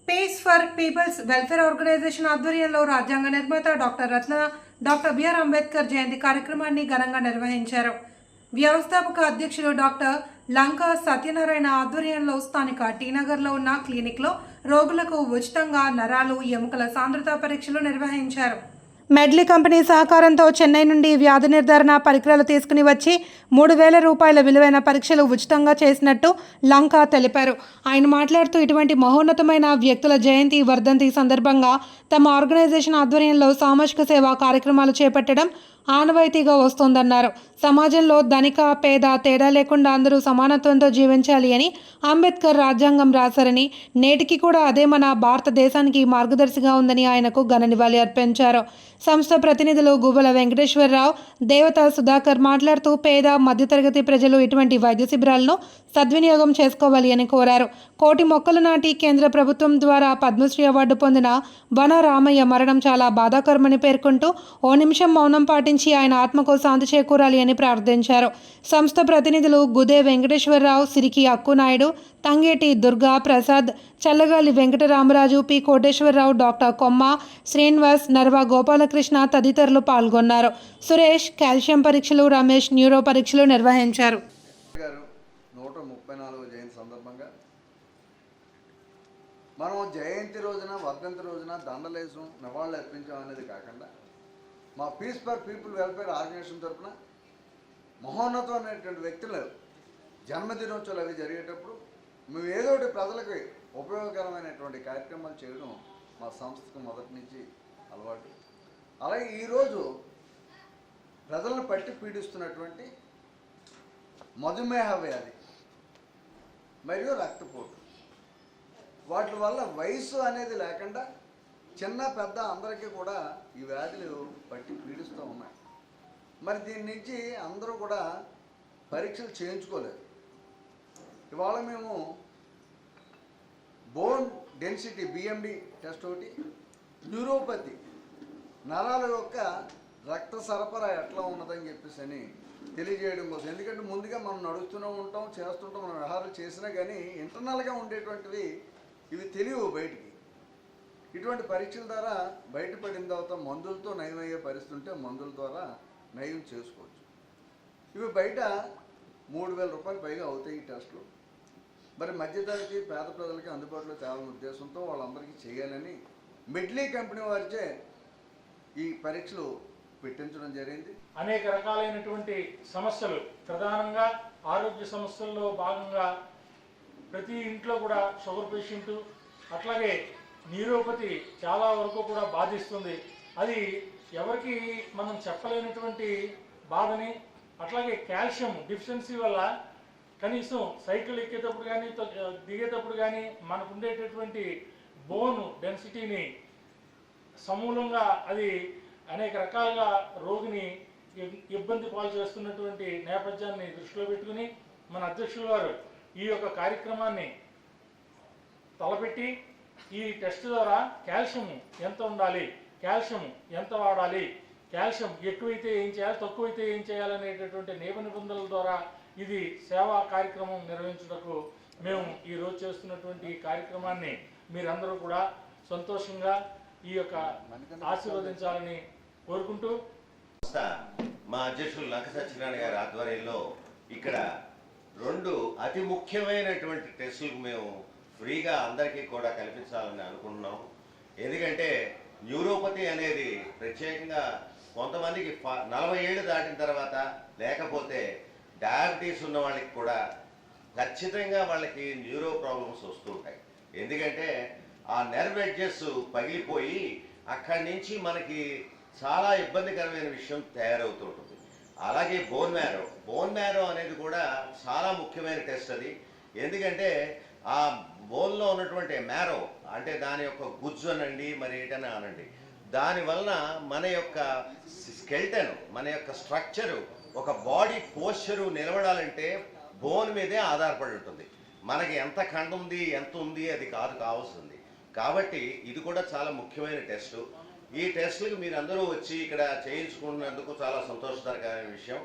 Piece for peoples welfare organization ఆధ్వర్యంలో రాజ్యాంగ నిర్మాత డాక్టర్ బిఆర్ అంబేద్కర్ జయంతి కార్యక్రమాన్ని ఘనంగా నిర్వహించారు. వ్యవస్థాపక అధ్యక్షులు డాక్టర్ లంకా సత్యనారాయణ ఆధ్వర్యంలో స్థానిక టీనగర్లో ఉన్న క్లినిక్లో రోగులకు ఉచితంగా నరాలు, ఎముకల సాంద్రత పరీక్షలు నిర్వహించారు. మెడ్లీ కంపెనీ సహకారంతో చెన్నై నుండి వ్యాధి నిర్ధారణ పరికరాలు తీసుకుని వచ్చి 3,000 రూపాయల విలువైన పరీక్షలు ఉచితంగా చేసినట్టు లంకా తెలిపారు. ఆయన మాట్లాడుతూ ఇటువంటి మహోన్నతమైన వ్యక్తుల జయంతి, వర్ధంతి సందర్భంగా తమ ఆర్గనైజేషన్ ఆధ్వర్యంలో సామాజిక సేవా కార్యక్రమాలు చేపట్టడం ఆనవాయితీగా వస్తోందన్నారు. సమాజంలో ధనిక, పేద తేడా లేకుండా అందరూ సమానత్వంతో జీవించాలి అని అంబేద్కర్ రాజ్యాంగం రాశారని, నేటికి కూడా అదే మన భారతదేశానికి మార్గదర్శిగా ఉందని ఆయనకు ఘన నివాళి అర్పించారు. సంస్థ ప్రతినిధులు గువ్వల వెంకటేశ్వరరావు, దేవత సుధాకర్ మాట్లాడుతూ పేద, మధ్యతరగతి ప్రజలు ఇటువంటి వైద్య శిబిరాలను సద్వినియోగం చేసుకోవాలి అని కోరారు. కోటి మొక్కలు నాటి కేంద్ర ప్రభుత్వం ద్వారా పద్మశ్రీ అవార్డు పొందిన వన రామయ్య మరణం చాలా బాధాకరమని పేర్కొంటూ ఓ నిమిషం మౌనం పాటించి ఆయన ఆత్మకు శాంతి చేకూరాలి అని ప్రార్థించారు. సంస్థ ప్రతినిధులు గుదే వెంకటేశ్వరరావు, సిరికి అక్కునాయుడు, తంగేటి దుర్గా ప్రసాద్, చల్లగాలి వెంకటరామరాజు, పి కోటేశ్వరరావు, డాక్టర్ కొమ్మ శ్రీనివాస్, నర్వా గోపాలకృష్ణ తదితరులు పాల్గొన్నారు. సురేష్ కాల్షియం పరీక్షలు, రమేష్ న్యూరో పరీక్షలు నిర్వహించారు. 134వ జయంతి సందర్భంగా మనం జయంతి రోజున, వర్ధంతి రోజున దండలేసం, నివాళులు అర్పించాం అనేది కాకుండా మా peace for people welfare organization తరఫున మహోన్నతమైనటువంటి వ్యక్తులు జన్మదినోత్సవాలు అవి జరిగేటప్పుడు మేము ఏదో ఒకటి ప్రజలకు ఉపయోగకరమైనటువంటి కార్యక్రమాలు చేయడం మా సంస్థకు మొదటి నుంచి అలవాటు. అలాగే ఈరోజు ప్రజలను పట్టి పీడిస్తున్నటువంటి మధుమేహ వ్యాధి మరియు రక్తపోటు, వాటి వల్ల వయసు అనేది లేకుండా చిన్న పెద్ద అందరికీ కూడా ఈ వ్యాధులు పట్టి పీడిస్తూ ఉన్నాయి. మరి దీని నుంచి అందరూ కూడా పరీక్షలు చేయించుకోలేదు. ఇవాళ మేము బోన్ డెన్సిటీ బిఎండి టెస్ట్ ఒకటి, న్యూరోపతి నరాల యొక్క రక్త సరఫరా ఎట్లా ఉన్నదని చెప్పేసి అని తెలియజేయడం కోసం. ఎందుకంటే ముందుగా మనం నడుస్తూనే ఉంటాం, చేస్తుంటాం, మనం వ్యవహారాలు చేసినా కానీ ఇంటర్నల్గా ఉండేటువంటివి ఇవి తెలియవు బయటికి. ఇటువంటి పరీక్షల ద్వారా బయటపడిన తర్వాత మందులతో నయమయ్యే పరిస్థితి ఉంటే మందుల ద్వారా నయం చేసుకోవచ్చు. ఇవి బయట 3,000 రూపాయలు పైగా అవుతాయి ఈ టెస్టులు. మరి మధ్యతరగతి పేద ప్రజలకి అందుబాటులో తేవాలనే ఉద్దేశంతో వాళ్ళందరికీ చేయాలని మెడ్లీ కంపెనీ వారిచే ఈ పరీక్షలు పెట్టించడం జరిగింది. అనేక రకాలైనటువంటి సమస్యలు, ప్రధానంగా ఆరోగ్య సమస్యల్లో భాగంగా ప్రతి ఇంట్లో కూడా షుగర్ పేషెంటు, అట్లాగే న్యూరోపతి చాలా వరకు కూడా బాధిస్తుంది. అది ఎవరికి మనం చెప్పలేనటువంటి బాధని. అట్లాగే కాల్షియం డిఫిషియన్సీ వల్ల కనీసం సైకిల్ ఎక్కేటప్పుడు కానీ దిగేటప్పుడు కానీ మనకు ఉండేటటువంటి బోన్ డెన్సిటీని సమూలంగా అది అనేక రకాలుగా రోగిని ఇబ్బంది పాలు చేస్తున్నటువంటి నేపథ్యాన్ని దృష్టిలో పెట్టుకుని మన అధ్యక్షుల వారు ఈ యొక్క కార్యక్రమాన్ని తలపెట్టి ఈ టెస్ట్ ద్వారా కాల్షియం ఎంత ఉండాలి, కాల్షియం ఎంత వాడాలి, కాల్షియం ఎక్కువైతే ఏం చేయాలి, తక్కువైతే ఏం చేయాలనేటటువంటి నియమ నిబంధనల ద్వారా ఇది సేవా కార్యక్రమం నిర్వహించుటకు మేము ఈరోజు చేస్తున్నటువంటి ఈ కార్యక్రమాన్ని మీరందరూ కూడా సంతోషంగా ఈ యొక్క ఆశీర్వదించాలని కోరుకుంటూ మా అధ్యక్షులు లంక సత్యనారాయణ గారి ఆధ్వర్యంలో ఇక్కడ 2 అతి ముఖ్యమైనటువంటి టెస్టులకు మేము ఫ్రీగా అందరికీ కూడా కల్పించాలని అనుకుంటున్నాం. ఎందుకంటే న్యూరోపతి అనేది ప్రత్యేకంగా కొంతమందికి 40 ఏళ్ళు దాటిన తర్వాత, లేకపోతే డయాబెటీస్ ఉన్న వాళ్ళకి కూడా ఖచ్చితంగా వాళ్ళకి న్యూరో ప్రాబ్లమ్స్ వస్తుంటాయి. ఎందుకంటే ఆ నెర్వ్ ఎడ్జెస్ పగిలిపోయి అక్కడి నుంచి మనకి చాలా ఇబ్బందికరమైన విషయం తయారవుతుంటుంది. అలాగే బోన్ మ్యారో అనేది కూడా చాలా ముఖ్యమైన టెస్ట్ అది. ఎందుకంటే ఆ బోన్లో ఉన్నటువంటి మ్యారో అంటే దాని యొక్క గుజ్జు అనండి, మరి ఏటైనా అనండి, దానివలన మన యొక్క స్కెల్టన్, మన యొక్క స్ట్రక్చరు, ఒక బాడీ పోస్చరు నిలబడాలంటే బోన్ మీదే ఆధారపడి ఉంటుంది. మనకి ఎంత కండ ఉంది, ఎంత ఉంది అది కావాల్సింది. కాబట్టి ఇది కూడా చాలా ముఖ్యమైన టెస్టు. ఈ టెస్టులకు మీరు అందరూ వచ్చి ఇక్కడ చేయించుకున్నందుకు చాలా సంతోషకరమైన విషయం.